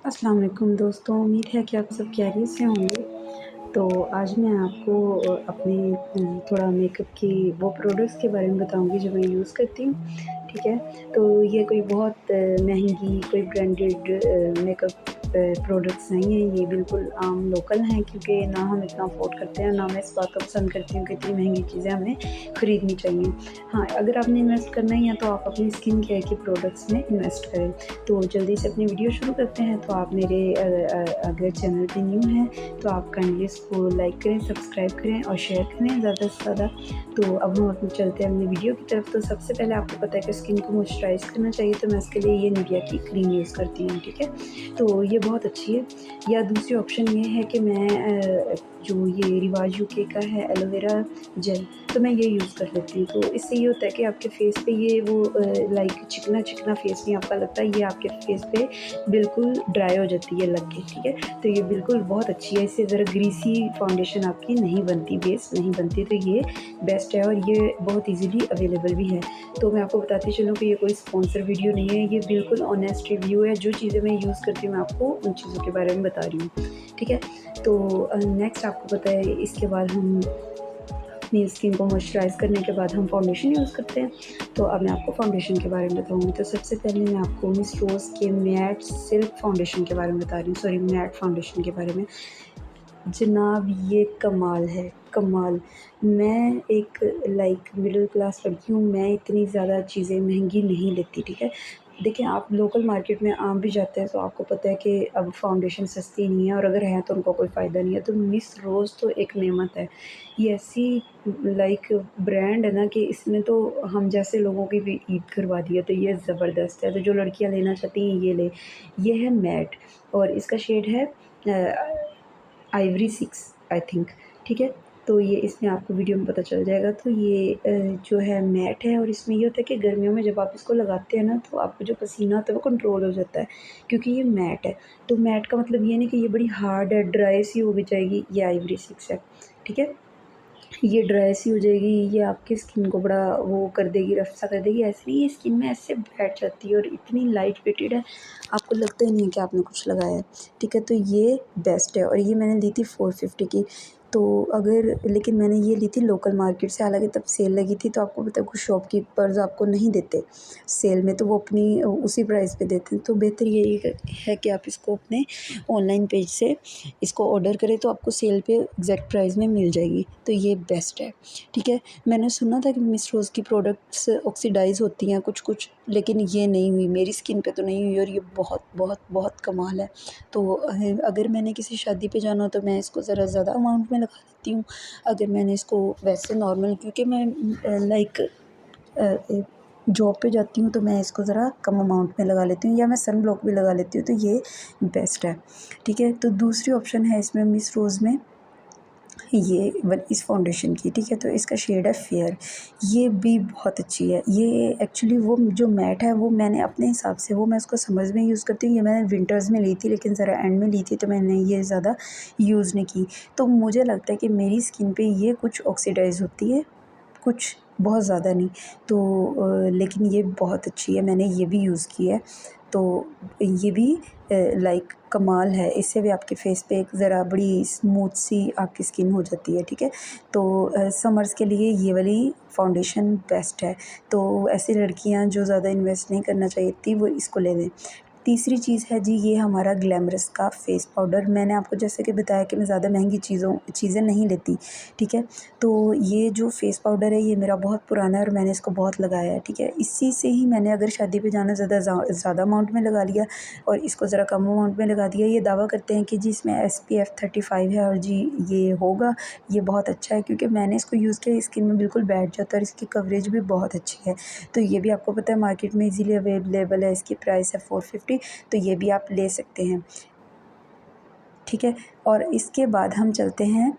अस्सलाम वालेकुम दोस्तों, उम्मीद है कि आप सब खैरियत से होंगे। तो आज मैं आपको अपने थोड़ा मेकअप की वो प्रोडक्ट्स के बारे में बताऊँगी जो मैं यूज़ करती हूँ, ठीक है? तो ये कोई बहुत महँगी कोई ब्रांडेड मेकअप प्रोडक्ट्स नहीं हैं, ये बिल्कुल आम लोकल हैं क्योंकि ना हम इतना अफ़ोर्ड करते हैं, ना मैं इस बात को पसंद करती हूँ कि इतनी महँगी चीज़ें हमें खरीदनी चाहिए। हाँ, अगर आपने इन्वेस्ट करना ही है तो आप अपनी स्किन केयर के प्रोडक्ट्स में इन्वेस्ट करें। तो जल्दी से अपनी वीडियो शुरू करते हैं। तो आप मेरे अगर चैनल पे न्यू हैं तो आप काइंडली इसको लाइक करें, सब्सक्राइब करें और शेयर करें ज़्यादा से ज़्यादा। तो अब हम अपने चलते हैं अपनी वीडियो की तरफ। तो सबसे पहले आपको पता है कि स्किन को मॉइस्चराइज़ करना चाहिए, तो मैं इसके लिए ये निविया की क्रीम यूज़ करती हूँ, ठीक है? तो ये बहुत अच्छी है। या दूसरी ऑप्शन ये है कि मैं जो ये रिवाज यूके का है एलोवेरा जेल, तो मैं ये यूज़ कर लेती हूँ। तो इससे ये होता है कि आपके फेस पे ये वो लाइक चिकना-चिकना फेस नहीं आपका लगता, ये आपके फेस पे बिल्कुल ड्राई हो जाती है लग के, ठीक है? तो ये बिल्कुल बहुत अच्छी है, इससे ज़रा ग्रीसी फाउंडेशन आपकी नहीं बनती, बेस नहीं बनती, तो ये बेस्ट है और ये बहुत ईज़िली अवेलेबल भी है। तो मैं आपको बताती चलूँ कि ये कोई स्पॉन्सर वीडियो नहीं है, ये बिल्कुल ऑनेस्ट रिव्यू है, जो चीज़ें मैं यूज़ करती हूँ मैं आपको उन चीज़ों के बारे में बता रही हूँ, ठीक है? तो नेक्स्ट आपको पता है इसके बाद हम अपनी स्किन को मॉइस्चराइज़ करने के बाद हम फाउंडेशन यूज़ करते हैं। तो अब मैं आपको फाउंडेशन के बारे में बताऊँगी। तो सबसे पहले मैं आपको मिस रोज़ के मैट सिल्क फाउंडेशन के बारे में बता रही हूँ, सॉरी मैट फाउंडेशन के बारे में। जनाब ये कमाल है, कमाल। मैं एक लाइक मिडल क्लास लड़की हूँ, मैं इतनी ज़्यादा चीज़ें महँगी नहीं लेती, ठीक है? देखिए आप लोकल मार्केट में आप भी जाते हैं तो आपको पता है कि अब फाउंडेशन सस्ती नहीं है और अगर है तो उनका कोई फ़ायदा नहीं है। तो मिस रोज़ तो एक नेमत है। ये ऐसी लाइक ब्रांड है ना कि इसमें तो हम जैसे लोगों की भी ईद करवा दी है, तो ये ज़बरदस्त है। तो जो लड़कियाँ लेना चाहती हैं ये लें। ये है मैट और इसका शेड है आइवरी 6 आई थिंक, ठीक है? तो ये इसमें आपको वीडियो में पता चल जाएगा। तो ये जो है मैट है और इसमें ये होता है कि गर्मियों में जब आप इसको लगाते हैं ना तो आपको जो पसीना आता है वो कंट्रोल हो जाता है क्योंकि ये मैट है। तो मैट का मतलब ये नहीं कि ये बड़ी हार्ड है, ड्राई सी हो जाएगी, ये आइवरी 6 है, ठीक है? ये ड्राई सी हो जाएगी, ये आपकी स्किन को बड़ा वो कर देगी, रफ़ सा कर देगी, ऐसे नहीं ये स्किन में ऐसे बैठ जाती है और इतनी लाइट वेटेड है, आपको लगता ही नहीं है कि आपने कुछ लगाया है, ठीक है? तो ये बेस्ट है और ये मैंने ली थी 450 की। तो अगर लेकिन मैंने ये ली थी लोकल मार्केट से, हालाँकि तब सेल लगी थी, तो आपको पता है कुछ शॉपकीपर्स आपको नहीं देते सेल में, तो वो अपनी उसी प्राइस पे देते हैं। तो बेहतर यही है कि आप इसको अपने ऑनलाइन पेज से इसको ऑर्डर करें तो आपको सेल पे एग्जैक्ट प्राइस में मिल जाएगी, तो ये बेस्ट है, ठीक है? मैंने सुना था कि मिस रोज़ की प्रोडक्ट्स ऑक्सीडाइज़ होती हैं कुछ-कुछ, लेकिन ये नहीं हुई, मेरी स्किन पे तो नहीं हुई और ये बहुत बहुत बहुत कमाल है। तो अगर मैंने किसी शादी पे जाना हो तो मैं इसको ज़रा ज़्यादा अमाउंट में लगा लेती हूँ, अगर मैंने इसको वैसे नॉर्मल क्योंकि मैं लाइक जॉब पे जाती हूँ तो मैं इसको ज़रा कम अमाउंट में लगा लेती हूँ या मैं सन ब्लॉक भी लगा लेती हूँ, तो ये बेस्ट है, ठीक है? तो दूसरी ऑप्शन है इसमें मिस रोज़ में ये इस फाउंडेशन की, ठीक है? तो इसका शेड है फेयर, ये भी बहुत अच्छी है। ये एक्चुअली वो जो मैट है वो मैंने अपने हिसाब से वो मैं उसको समर्स में यूज़ करती हूँ, ये मैंने विंटर्स में ली थी लेकिन ज़रा एंड में ली थी तो मैंने ये ज़्यादा यूज़ नहीं की। तो मुझे लगता है कि मेरी स्किन पे ये कुछ ऑक्सीडाइज़ होती है, कुछ बहुत ज़्यादा नहीं। तो लेकिन ये बहुत अच्छी है, मैंने ये भी यूज़ की है। तो ये भी लाइक कमाल है, इससे भी आपके फेस पे एक ज़रा बड़ी स्मूथ सी आपकी स्किन हो जाती है, ठीक है? तो समर्स के लिए ये वाली फाउंडेशन बेस्ट है। तो ऐसी लड़कियाँ जो ज़्यादा इन्वेस्ट नहीं करना चाहती वो इसको ले लें। तीसरी चीज़ है जी ये हमारा ग्लैमरस का फेस पाउडर, मैंने आपको जैसे कि बताया कि मैं ज़्यादा महँगी चीज़ें नहीं लेती, ठीक है? तो ये जो फेस पाउडर है ये मेरा बहुत पुराना है और मैंने इसको बहुत लगाया है, ठीक है? इसी से ही मैंने अगर शादी पे जाना ज़्यादा अमाउंट में लगा लिया और इसको ज़रा कम अमाउंट में लगा दिया। ये दावा करते हैं कि जी इसमें SPF 35 है और जी ये होगा, ये बहुत अच्छा है क्योंकि मैंने इसको यूज़ किया, स्किन में बिल्कुल बैठ जाता है और इसकी कवरेज भी बहुत अच्छी है। तो ये भी आपको पता है मार्केट में ईज़िली अवेलेबल है, इसकी प्राइस है 450, तो ये भी आप ले सकते हैं, ठीक है? और इसके बाद हम चलते हैं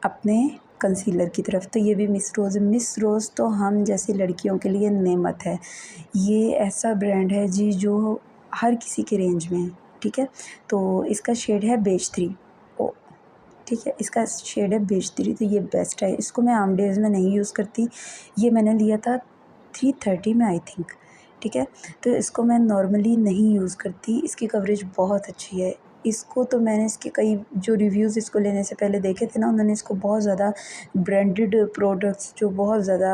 अपने कंसीलर की तरफ। तो ये भी मिस रोज़ तो हम जैसी लड़कियों के लिए नेमत है। ये ऐसा ब्रांड है जी जो हर किसी के रेंज में है, ठीक है? तो इसका शेड है बेज 3 ओ ठीक है, इसका शेड है बेज 3, तो ये बेस्ट है। इसको मैं आम डेज़ में नहीं यूज़ करती, ये मैंने लिया था 330 में आई थिंक, ठीक है। तो इसको मैं नॉर्मली नहीं यूज़ करती, इसकी कवरेज बहुत अच्छी है। इसको तो मैंने इसके कई जो रिव्यूज़ इसको लेने से पहले देखे थे ना, उन्होंने इसको बहुत ज़्यादा ब्रांडेड प्रोडक्ट्स जो बहुत ज़्यादा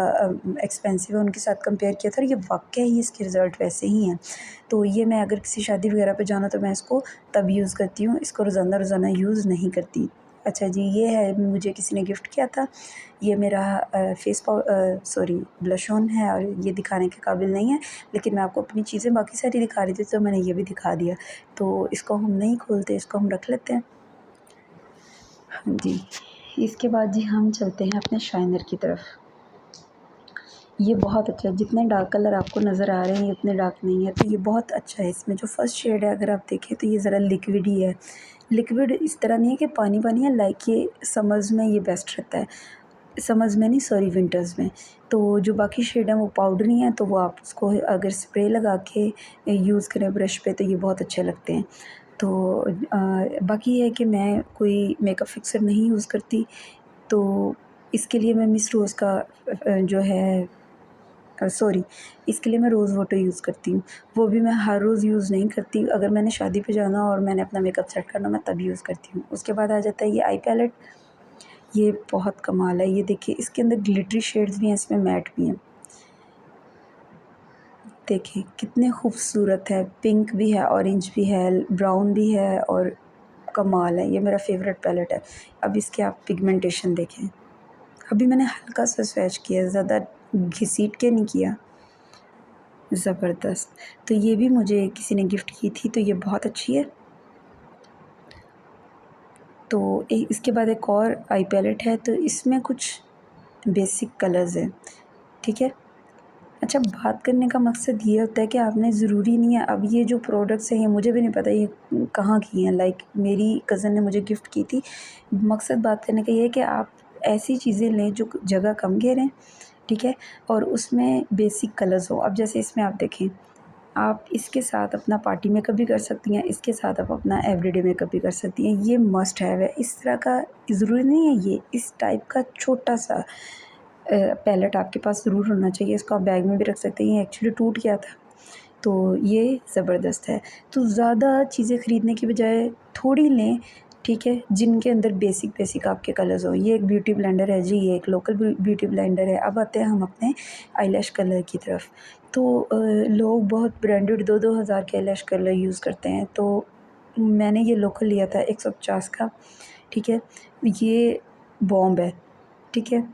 एक्सपेंसिव है उनके साथ कंपेयर किया था, और ये वाक़ई ही इसके रिज़ल्ट वैसे ही हैं। तो ये मैं अगर किसी शादी वगैरह पे जाना तो मैं इसको तब यूज़ करती हूँ, इसको रोज़ाना यूज़ नहीं करती। अच्छा जी, ये है मुझे किसी ने गिफ्ट किया था। ये मेरा सॉरी ब्लश ऑन है, और ये दिखाने के काबिल नहीं है, लेकिन मैं आपको अपनी चीज़ें बाकी सारी दिखा रही थी तो मैंने ये भी दिखा दिया। तो इसको हम नहीं खोलते, इसको हम रख लेते हैं। हाँ जी, इसके बाद जी हम चलते हैं अपने शाइनर की तरफ। ये बहुत अच्छा है, जितने डार्क कलर आपको नज़र आ रहे हैं ये उतने डार्क नहीं है, तो ये बहुत अच्छा है। इसमें जो फर्स्ट शेड है अगर आप देखें तो ये ज़रा लिक्विड ही है। लिक्विड इस तरह नहीं है कि पानी है, लाइक ये समर्स में ये बेस्ट रहता है, समर्स में नहीं सॉरी विंटर्स में। तो जो बाकी शेड है वो पाउडरी हैं, तो वो आप उसको अगर स्प्रे लगा के यूज़ करें ब्रश पे तो ये बहुत अच्छे लगते हैं। तो बाकी ये है कि मैं कोई मेकअप फिक्सर नहीं यूज़ करती, तो इसके लिए मैं मिस रोज़ का जो है सॉरी इसके लिए मैं रोज़ वाटर यूज़ करती हूँ। वो भी मैं हर रोज़ यूज़ नहीं करती, अगर मैंने शादी पे जाना और मैंने अपना मेकअप सेट करना मैं तब यूज़ करती हूँ। उसके बाद आ जाता है ये आई पैलेट। ये बहुत कमाल है, ये देखिए इसके अंदर ग्लिटरी शेड्स भी हैं, इसमें मैट भी हैं। देखिए कितने खूबसूरत है, पिंक भी है, ऑरेंज भी है, ब्राउन भी है, और कमाल है। ये मेरा फेवरेट पैलेट है। अब इसके आप पिगमेंटेशन देखें, अभी मैंने हल्का सा स्वैच किया, ज़्यादा घिसीट के नहीं किया। ज़बरदस्त। तो ये भी मुझे किसी ने गिफ्ट की थी, तो ये बहुत अच्छी है। तो इसके बाद एक और आई पैलेट है, तो इसमें कुछ बेसिक कलर्स हैं, ठीक है। अच्छा, बात करने का मकसद ये होता है कि आपने ज़रूरी नहीं है, अब ये जो प्रोडक्ट्स हैं ये मुझे भी नहीं पता ये कहाँ की हैं, लाइक मेरी कज़न ने मुझे गिफ्ट की थी। मकसद बात करने का ये है कि आप ऐसी चीज़ें लें जो जगह कम घेरें, ठीक है, और उसमें बेसिक कलर्स हो। अब जैसे इसमें आप देखें, आप इसके साथ अपना पार्टी मेकअप भी कर सकती हैं, इसके साथ आप अपना एवरीडे मेकअप भी कर सकती हैं। ये मस्ट हैव है। इस तरह का ज़रूरी नहीं है, ये इस टाइप का छोटा-सा पैलेट आपके पास ज़रूर होना चाहिए। इसको आप बैग में भी रख सकते हैं। ये एक्चुअली टूट गया था, तो ये ज़बरदस्त है। तो ज़्यादा चीज़ें ख़रीदने की बजाय थोड़ी लें, ठीक है, जिनके अंदर बेसिक आपके कलर्स हों। ये एक ब्यूटी ब्लेंडर है जी, ये एक लोकल ब्यूटी ब्लेंडर है। अब आते हैं हम अपने आईलैश कलर की तरफ। तो लोग बहुत ब्रांडेड 2-2 हज़ार के आईलैश कलर यूज़ करते हैं, तो मैंने ये लोकल लिया था 150 का, ठीक है। ये बॉम्ब है, ठीक है,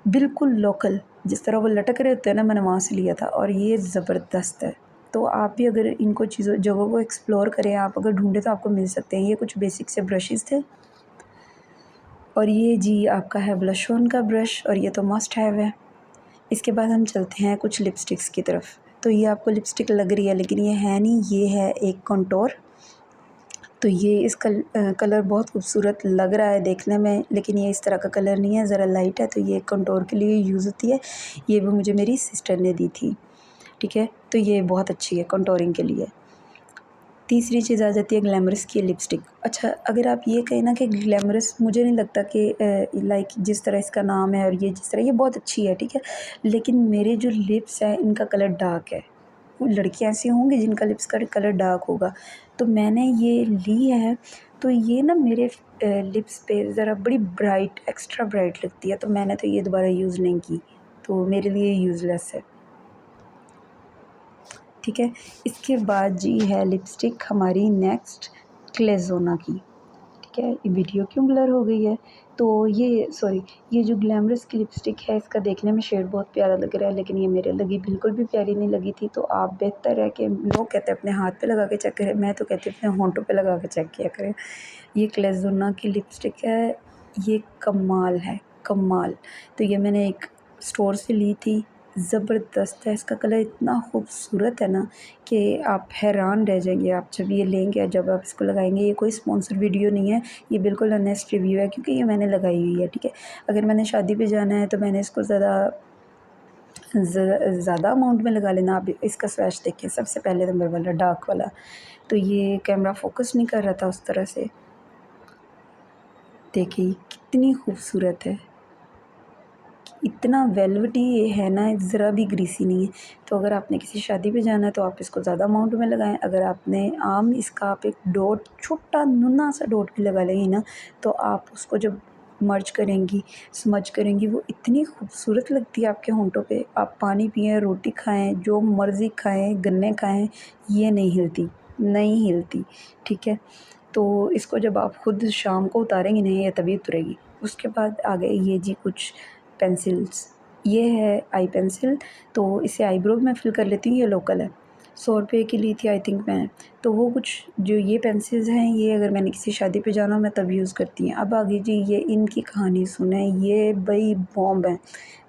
बिल्कुल लोकल, जिस तरह वो लटक रहे होते हैं ना, मैंने वहाँ से लिया था, और ये ज़बरदस्त है। तो आप भी अगर इनको चीज़ों जगहों को एक्सप्लोर करें, आप अगर ढूँढें तो आपको मिल सकते हैं। ये कुछ बेसिक से ब्रशेज़ थे, और ये जी आपका है ब्लश ऑन का ब्रश, और ये तो मस्ट हैव है। इसके बाद हम चलते हैं कुछ लिपस्टिक्स की तरफ। तो ये आपको लिपस्टिक लग रही है, लेकिन ये है नहीं, ये है एक कंटूर। तो ये कलर बहुत खूबसूरत लग रहा है देखने में, लेकिन ये इस तरह का कलर नहीं है, ज़रा लाइट है, तो ये कंटूर के लिए यूज़ होती है। ये भी मुझे मेरी सिस्टर ने दी थी, ठीक है। तो ये बहुत अच्छी है कंटूरिंग के लिए। तीसरी चीज़ आ जाती है ग्लैमरस की लिपस्टिक। अच्छा, अगर आप ये कहें ना कि ग्लैमरस, मुझे नहीं लगता कि लाइक जिस तरह इसका नाम है और ये जिस तरह, ये बहुत अच्छी है, ठीक है, लेकिन मेरे जो लिप्स हैं इनका कलर डार्क है। वो लड़कियाँ ऐसी होंगी जिनका लिप्स का कलर डार्क होगा, तो मैंने ये ली है, तो ये ना मेरे लिप्स पे ज़रा बड़ी ब्राइट, एक्स्ट्रा ब्राइट लगती है, तो मैंने तो ये दोबारा यूज़ नहीं की, तो मेरे लिए यूज़लेस है, ठीक है। इसके बाद जी है लिपस्टिक हमारी नेक्स्ट क्लेज़ोना की, ठीक है। ये वीडियो क्यों ब्लर हो गई है? तो ये सॉरी, ये जो ग्लैमरस की लिपस्टिक है, इसका देखने में शेड बहुत प्यारा लग रहा है, लेकिन ये मेरे लगी बिल्कुल भी प्यारी नहीं लगी थी। तो आप बेहतर है कि, लोग कहते हैं अपने हाथ पे लगा के चेक करें, मैं तो कहती हूँ अपने होंठों पे लगा के चेक किया करें। ये क्लेज़ोना की लिपस्टिक है, ये कमाल है, कमाल। तो ये मैंने एक स्टोर से ली थी, ज़बरदस्त है। इसका कलर इतना खूबसूरत है ना कि आप हैरान रह जाएंगे, आप जब ये लेंगे और जब आप इसको लगाएंगे। ये कोई स्पॉन्सर वीडियो नहीं है, ये बिल्कुल ऑनेस्ट रिव्यू है, क्योंकि ये मैंने लगाई हुई है, ठीक है। अगर मैंने शादी पे जाना है तो मैंने इसको ज़्यादा अमाउंट में लगा लेना। आप इसका स्वैच देखिए, सबसे पहले नंबर वाला डार्क वाला, तो ये कैमरा फोकस नहीं कर रहा था उस तरह से। देखिए कितनी खूबसूरत है, इतना वेलवेटी ये है ना, ज़रा भी ग्रीसी नहीं है। तो अगर आपने किसी शादी पे जाना है तो आप इसको ज़्यादा अमाउंट में लगाएँ। अगर आपने आम इसका आप एक डॉट, छोटा नुन्ना सा डॉट भी लगा लेंगी ना, तो आप उसको जब मर्ज करेंगी, स्मज करेंगी, वो इतनी खूबसूरत लगती है आपके होंठों पे। आप पानी पिएँ, रोटी खाएँ, जो मर्ज़ी खाएँ, गन्ने खाएँ, ये नहीं हिलती, नहीं हिलती, ठीक है? तो इसको जब आप खुद शाम को उतारेंगी ना, ये तभी उतरेगी। उसके बाद आ गए ये जी कुछ पेंसिल्स। ये है आई पेंसिल, तो इसे आईब्रो में फिल कर लेती हूँ, ये लोकल है। 100 रुपए की ली थी आई थिंक मैंने। तो वो कुछ जो ये पेंसिल्स हैं, ये अगर मैंने किसी शादी पे जाना हो मैं तब यूज़ करती हूँ। अब आ गई जी ये इनकी कहानी सुनें, ये भई बॉम्ब है।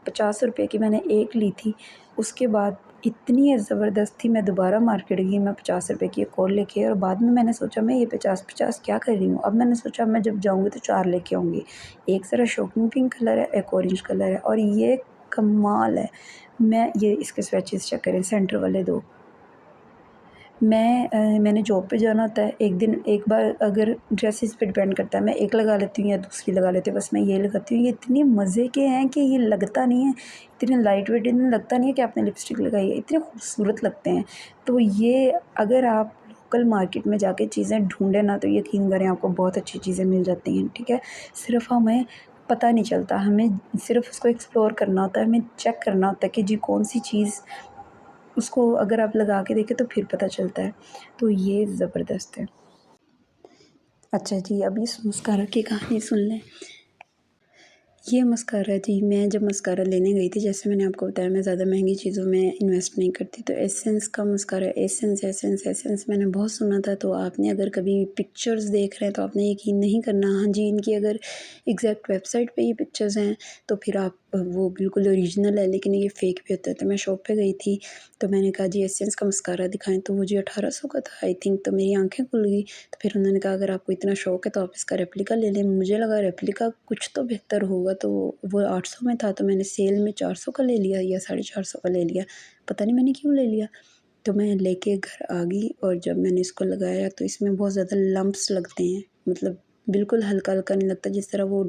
50 रुपए की मैंने एक ली थी, उसके बाद इतनी ज़बरदस्त थी, मैं दोबारा मार्केट गई, मैं 50 रुपए की एक और लेके आई और बाद में मैंने सोचा मैं ये 50-50 क्या कर रही हूँ? अब मैंने सोचा मैं जब जाऊँगी तो 4 लेके आऊँगी। एक ज़रा शॉकिंग पिंक कलर है, एक ऑरेंज कलर है और ये कमाल है। मैं ये इसके स्वैचेस चेक करें, सेंटर वाले 2। मैंने जॉब पे जाना होता है, एक दिन एक बार अगर ड्रेसेस पे डिपेंड करता है, मैं एक लगा लेती हूँ या दूसरी लगा लेती हूँ, बस मैं ये लगाती हूँ। ये इतने मज़े के हैं कि ये लगता नहीं है, इतने लाइट वेट, इन्हें लगता नहीं है कि आपने लिपस्टिक लगाई है, इतने खूबसूरत लगते हैं। तो ये अगर आप लोकल मार्केट में जाके चीज़ें ढूँढें ना, तो यकीन करें आपको बहुत अच्छी चीज़ें मिल जाती हैं, ठीक है? सिर्फ़ हमें पता नहीं चलता, हमें सिर्फ़ उसको एक्सप्लोर करना होता है, हमें चेक करना होता है कि जी कौन-सी चीज़, उसको अगर आप लगा के देखें तो फिर पता चलता है। तो ये ज़बरदस्त है। अच्छा जी, अब इस मस्कारा की कहानी सुन लें। ये मस्कारा जी, मैं जब मस्कारा लेने गई थी, जैसे मैंने आपको बताया मैं ज़्यादा महँगी चीज़ों में इन्वेस्ट नहीं करती, तो एसेंस का मस्कारा, एसेंस एसेंस एसेंस मैंने बहुत सुना था। तो आपने अगर कभी पिक्चर्स देख रहे हैं तो आपने यकीन नहीं करना। हाँ जी, इनकी अगर एग्ज़ैक्ट वेबसाइट पे ये पिक्चर्स हैं तो फिर आप वो बिल्कुल ओरिजिनल है, लेकिन ये फ़ेक भी होता है। तो मैं शॉप पे गई थी, तो मैंने कहा जी एसेंस का मस्कारा दिखाएँ, तो वो जी 1800 का था आई थिंक। तो मेरी आँखें खुल गई। तो फिर उन्होंने कहा अगर आपको इतना शौक है तो आप इसका रेप्लिका ले लें। मुझे लगा रेप्लिका कुछ तो बेहतर होगा, तो वो 800 में था, तो मैंने सेल में 400 का ले लिया या 450 का ले लिया, पता नहीं मैंने क्यों ले लिया। तो मैं लेके घर आ गई और जब मैंने इसको लगाया तो इसमें बहुत ज़्यादा लम्प्स लगते हैं, मतलब बिल्कुल हल्का-हल्का नहीं लगता, जिस तरह वो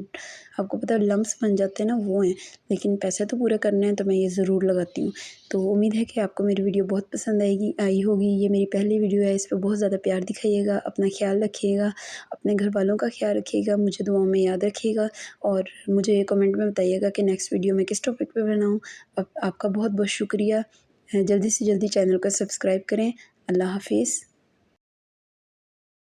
आपको पता है लम्प्स बन जाते हैं ना, वो हैं। लेकिन पैसे तो पूरे करने हैं तो मैं ये ज़रूर लगाती हूँ। तो उम्मीद है कि आपको मेरी वीडियो बहुत पसंद आई होगी। ये मेरी पहली वीडियो है, इस पे बहुत ज़्यादा प्यार दिखाइएगा, अपना ख़्याल रखिएगा, अपने घर वालों का ख़्याल रखिएगा, मुझे दुआओं में याद रखिएगा और मुझे कमेंट में बताइएगा कि नेक्स्ट वीडियो मैं किस टॉपिक पे बनाऊँ। आपका बहुत-बहुत शुक्रिया। जल्दी से जल्दी चैनल को सब्सक्राइब करें। अल्लाह हाफ़िज़।